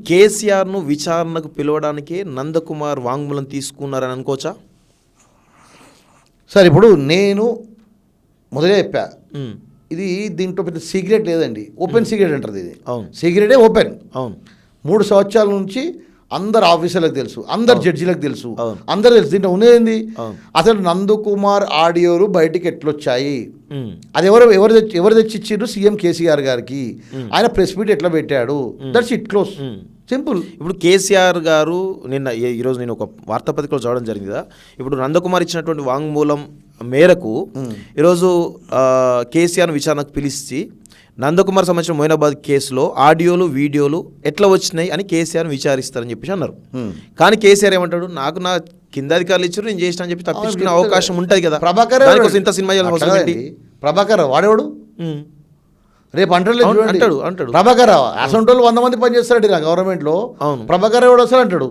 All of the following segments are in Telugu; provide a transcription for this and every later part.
కేసీఆర్ను విచారణకు పిలవడానికే నందకుమార్ వాంగ్మూలం తీసుకున్నారని అనుకోవచ్చా? సార్ ఇప్పుడు నేను మొదలే చెప్పా, ఇది దీంట్లో పెద్ద సీక్రెట్ లేదండి, ఓపెన్ సీక్రెట్ అంటారు ఇది. అవును, సీక్రెటే ఓపెన్. అవును, 3 సంవత్సరాల నుంచి అందరు ఆఫీసర్లకు తెలుసు, అందరు జడ్జీలకు తెలుసు, అవును, అందరు తెలుసు. దీంట్లో ఉన్నదేంది, అవును, అసలు నందకుమార్ ఆడియోలు బయటికి ఎట్లొచ్చాయి, అది ఎవరు తెచ్చిచ్చిర్రు, సీఎం కేసీఆర్ గారికి, ఆయన ప్రెస్ మీట్ ఎట్లా పెట్టాడు, దట్స్ ఇట్, క్లోజ్, సింపుల్. ఇప్పుడు కేసీఆర్ గారు ఈరోజు నేను ఒక వార్తాపత్రికలో చదవడం జరిగింది కదా, ఇప్పుడు నందకుమార్ ఇచ్చినటువంటి వాంగ్మూలం మేరకు ఈరోజు కేసీఆర్ను విచారణకు పిలిచి నందకుమార్ సంబంధించిన మొయినాబాద్ కేసులో ఆడియోలు వీడియోలు ఎట్లా వచ్చినాయి అని కేసీఆర్ని విచారిస్తారని చెప్పేసి అన్నారు. కానీ కేసీఆర్ ఏమంటాడు, నాకు నా కింద అధికారులు ఇచ్చారు, నేను చేసిన అని చెప్పి తప్పించుకునే అవకాశం ఉంటుంది కదా. ప్రభాకర్ ఇంత సినిమా ప్రభాకర్ వాడేవాడు రేపు అంటాడు ప్రభాకర్ రావు అసలు 100 మంది పనిచేస్తాడు నా గవర్నమెంట్లో, ప్రభాకర్ రావు అసలు అంటాడు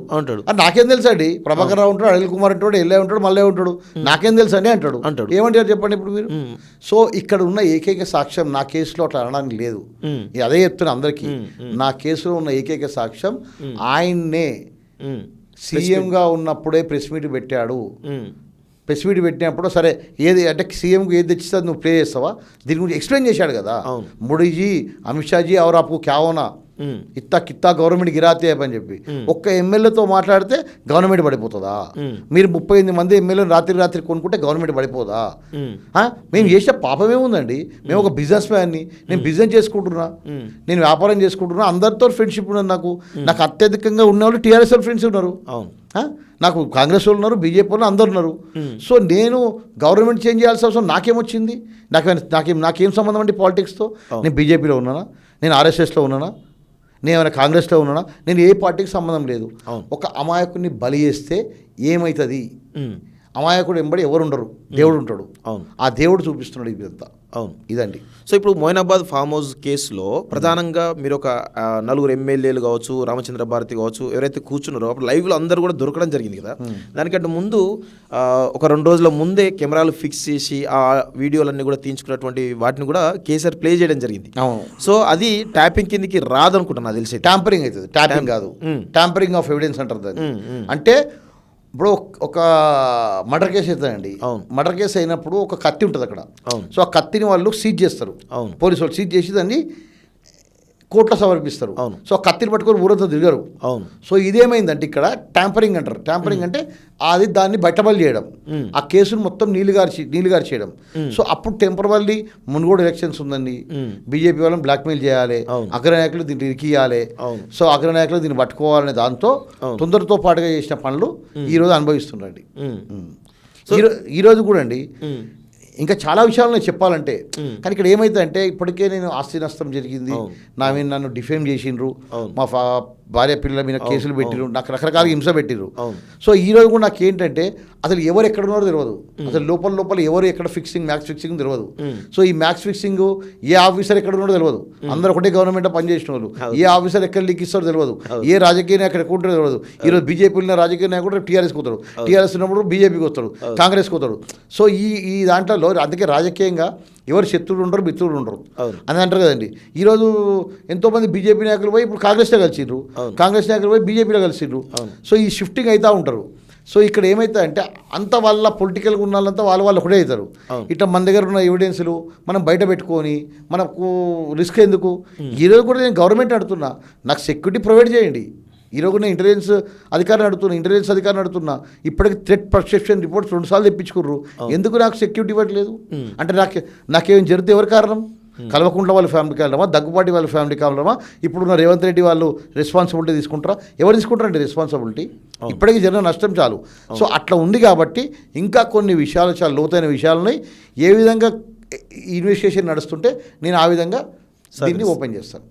నాకేం తెలుసు అండి, ప్రభాకర్ రావు ఉంటాడు, అనిల్ కుమార్ ఉంటాడు, ఎల్లే ఉంటాడు, మళ్ళీ ఉంటాడు, నాకేం తెలుసు అని అంటాడు. ఏమంటారు చెప్పండి ఇప్పుడు మీరు? సో ఇక్కడ ఉన్న ఏకైక సాక్ష్యం, నా కేసులో అట్లా అనడానికి లేదు, అదే చెప్తున్నా అందరికీ, నా కేసులో ఉన్న ఏకైక సాక్ష్యం ఆయన్నే సీఎంగా ఉన్నప్పుడే ప్రెస్ మీట్ పెట్టాడు. ప్రెస్ మీట్ పెట్టినప్పుడు సరే ఏది అంటే సీఎంకు ఏది తెచ్చిస్తే నువ్వు ప్లే చేస్తావా, దీని గురించి ఎక్స్ప్లెయిన్ చేశాడు కదా. మోడీజీ అమిత్ షాజీ ఎవరు ఆపు క్యావోనా ఇత్తా కిత్తా గవర్నమెంట్ గిరాతే అని చెప్పి ఒక్క ఎమ్మెల్యేతో మాట్లాడితే గవర్నమెంట్ పడిపోతుందా? మీరు 38 మంది ఎమ్మెల్యేలు రాత్రి కొనుక్కుంటే గవర్నమెంట్ పడిపోదా? మేము చేసే పాపమేముందండి, మేము ఒక బిజినెస్ మ్యాన్ని, నేను బిజినెస్ చేసుకుంటున్నా, నేను వ్యాపారం చేసుకుంటున్నా, అందరితో ఫ్రెండ్షిప్ ఉన్నది. నాకు అత్యధికంగా ఉన్న వాళ్ళు టీఆర్ఎస్ ఫ్రెండ్స్ ఉన్నారు, నాకు కాంగ్రెస్ వాళ్ళు ఉన్నారు, బీజేపీ వాళ్ళు అందరు ఉన్నారు. సో నేను గవర్నమెంట్ చేంజ్ చేయాల్సిన అవసరం నాకేమొచ్చింది? నాకేం సంబంధం అండి పాలిటిక్స్తో? నేను బీజేపీలో ఉన్నానా, నేను ఆర్ఎస్ఎస్లో ఉన్నానా, నేను ఏమైనా కాంగ్రెస్లో ఉన్నానా? నేను ఏ పార్టీకి సంబంధం లేదు. ఒక అమాయకుడిని బలి చేస్తే ఏమవుతుంది? అమాయకుడు వెంబడి ఎవరు ఉండరు, దేవుడు ఉంటాడు. ఆ దేవుడు చూపిస్తున్నాడు ఇదంతా. అవును, ఇదండి. సో ఇప్పుడు మొయినాబాద్ ఫామ్ హౌస్ కేసులో ప్రధానంగా మీరు ఒక 4 ఎమ్మెల్యేలు కావచ్చు, రామచంద్ర భారతి కావచ్చు, ఎవరైతే కూర్చున్నారో అప్పుడు లైవ్లో అందరూ కూడా దొరకడం జరిగింది కదా. దానికంటే ముందు ఒక 2 రోజుల ముందే కెమెరాలు ఫిక్స్ చేసి ఆ వీడియోలన్నీ కూడా తీయించుకున్నటువంటి వాటిని కూడా కేసీఆర్ ప్లే చేయడం జరిగింది. సో అది ట్యాపింగ్ కిందకి రాదనుకుంటున్నా, నాకు తెలిసి ట్యాంపరింగ్ అవుతుంది. ట్యాపింగ్ కాదు, ట్యాంపరింగ్ ఆఫ్ ఎవిడెన్స్ అంటారు దాన్ని. అంటే ఇప్పుడు ఒక మర్డర్ కేసు అవుతుందండి, మర్డర్ కేసు అయినప్పుడు ఒక కత్తి ఉంటుంది అక్కడ. సో ఆ కత్తిని వాళ్ళు సీజ్ చేస్తారు, పోలీసు వాళ్ళు సీజ్ చేసి దాన్ని కోర్టులో సమర్పిస్తారు. సో ఆ కత్తిని పట్టుకొని ఊరంతా తిరగరు. సో ఇదేమైందంటే ఇక్కడ ట్యాంపరింగ్ అంటారు. ట్యాంపరింగ్ అంటే అది దాన్ని బయటబయలు చేయడం, ఆ కేసును మొత్తం నీలుగారి చేయడం. సో అప్పుడు టెంపరవల్లీ మున్గోడు ఎలక్షన్స్ ఉందండి, బీజేపీ వాళ్ళని బ్లాక్మెయిల్ చేయాలి, అగ్రనాయకులు దీన్ని ఇరికియాలి, సో అగ్రనాయకులు దీన్ని పట్టుకోవాలనే దాంతో తొందరతో పాటుగా చేసిన పనులు ఈరోజు అనుభవిస్తుండండి. ఈరోజు కూడా అండి ఇంకా చాలా విషయాలు నేను చెప్పాలంటే, కానీ ఇక్కడ ఏమైందంటే ఇప్పటికే నేను ఆస్తి నష్టం జరిగింది, నన్ను డిఫేమ్ చేసిండ్రు, మా భార్య పిల్లల మీద కేసులు పెట్టిరు, నాకు రకరకాల హింస పెట్టిరు. సో ఈరోజు కూడా నాకు ఏంటంటే అసలు ఎవరు ఎక్కడ ఉన్నారో తెలియదు, అసలు లోపల ఎవరు ఎక్కడ మ్యాక్స్ ఫిక్సింగ్ తెలియదు. సో ఈ మ్యాక్స్ ఫిక్సింగ్ ఏ ఆఫీసర్ ఎక్కడ ఉన్నారో తెలియదు, అందరూ ఒకటే గవర్నమెంట్ పనిచేసిన వాళ్ళు, ఏ ఆఫీసర్ ఎక్కడ లీక్ ఇస్తారో తెలియదు, ఏ రాజకీయ నాయకుడు ఎక్కడ ఉంటారో తెలియదు. ఈరోజు బీజేపీ ఉన్న రాజకీయ నాయకుడు టీఆర్ఎస్కి వస్తాడు, టీఆర్ఎస్ ఉన్నప్పుడు బీజేపీకి వస్తాడు, కాంగ్రెస్కి వస్తాడు. సో ఈ దాంట్లో అందుకే రాజకీయంగా ఎవరు శత్రువులు ఉండరు, మిత్రులు ఉండరు అని అంటారు కదండి. ఈరోజు ఎంతోమంది బీజేపీ నాయకులు పోయి ఇప్పుడు కాంగ్రెస్లో కలిసిర్రు, కాంగ్రెస్ నాయకులు పోయి బీజేపీలో కలిసిర్రు. సో ఈ షిఫ్టింగ్ అవుతూ ఉంటారు. సో ఇక్కడ ఏమవుతుంది అంటే అంత వాళ్ళ పొలిటికల్గా ఉన్న వాళ్ళంతా వాళ్ళు ఒకటే అవుతారు. ఇట్లా మన దగ్గర ఉన్న ఎవిడెన్స్లు మనం బయట పెట్టుకొని మనకు రిస్క్ ఎందుకు? ఈరోజు కూడా నేను గవర్నమెంట్ అడుగుతున్నా, నాకు సెక్యూరిటీ ప్రొవైడ్ చేయండి. ఈరోజు నేను ఇంటెలిజెన్స్ అధికారిని అడుగుతున్నా, ఇప్పటికి థ్రెట్ పర్సెప్షన్ రిపోర్ట్స్ 2 సార్లు తెప్పించుకుర్రు, ఎందుకు నాకు సెక్యూరిటీ ఇవ్వట్లేదు? అంటే నాకేం జరిగితే ఎవరు కారణం? కల్వకుంట్ల వాళ్ళ ఫ్యామిలీ కారణమా, దగ్గుపాటి వాళ్ళ ఫ్యామిలీ కారణమా, ఇప్పుడున్న రేవంత్ రెడ్డి వాళ్ళు రెస్పాన్సిబిలిటీ తీసుకుంటారా? ఎవరు తీసుకుంటారండి రెస్పాన్సిబిలిటీ? ఇప్పటికీ జరిగిన నష్టం చాలు. సో అట్లా ఉంది కాబట్టి ఇంకా కొన్ని విషయాలు, చాలా లోతైన విషయాలని ఏ విధంగా ఇన్వెస్టిగేషన్ నడుస్తుంటే నేను ఆ విధంగా దీన్ని ఓపెన్ చేస్తాను.